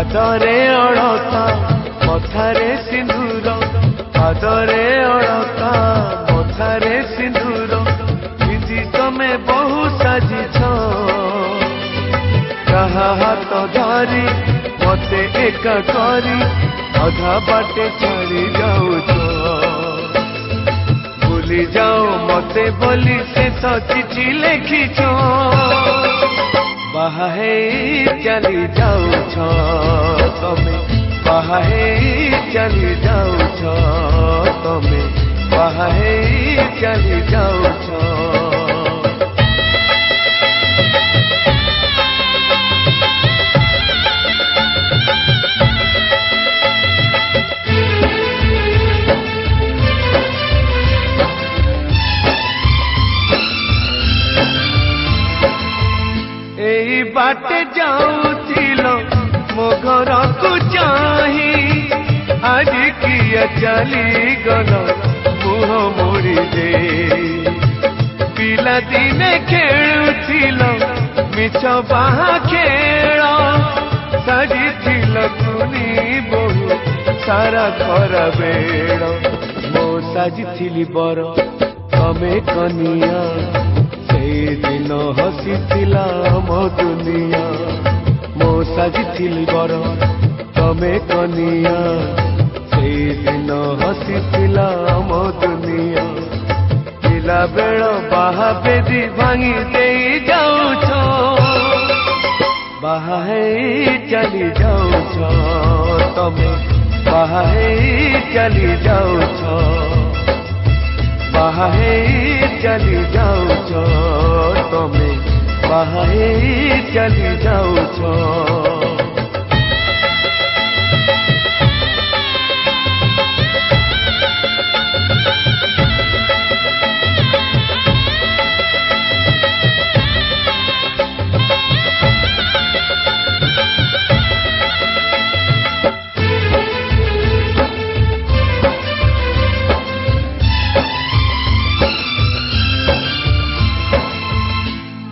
पादरे अड़ता मथारे सिंदूर पादरे अड़ता मथारे सिंदूर विधि तमे बहु साजिछ कहा हाथ धरी मते एका करी अधा बाटे छाड़ी जाऊछ भूली जाओ मते बोली से तो चिठी लिखिछ बाहे चली जाऊछ तमे बाहे चली जाऊछ तमे बाहे चली जाऊछ बाटे जाऊथिलो मो घर को चाही आज किया चली गल मुह मोड़ी दे पिला दिने खेलुथिलो मिछ बाहा खेल साजिथिल कुनी बहु सारा घर बेड़ मो साजिथिली बर तमे कनिया दिन हसीथिला मो दुनिया मो साजिथिली बर तमे कनिया से दिन हसीथिला मो दुनिया पिला बेल बाहा बेदी भांगी दे जाऊछ बाहे चली जाऊछ तमे बाहे चली जाऊछ बाहे चली जाऊछ तमे बाहे चली जाऊछ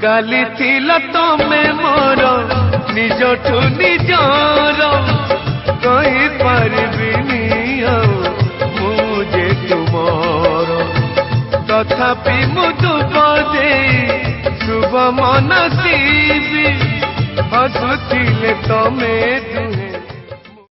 काली थिल तमे मोर निजठू निजर कही पारिबिनी मुझे तुमर तथापि मुझ दे शुभ मन शिवी हसुथिले तमे दुहे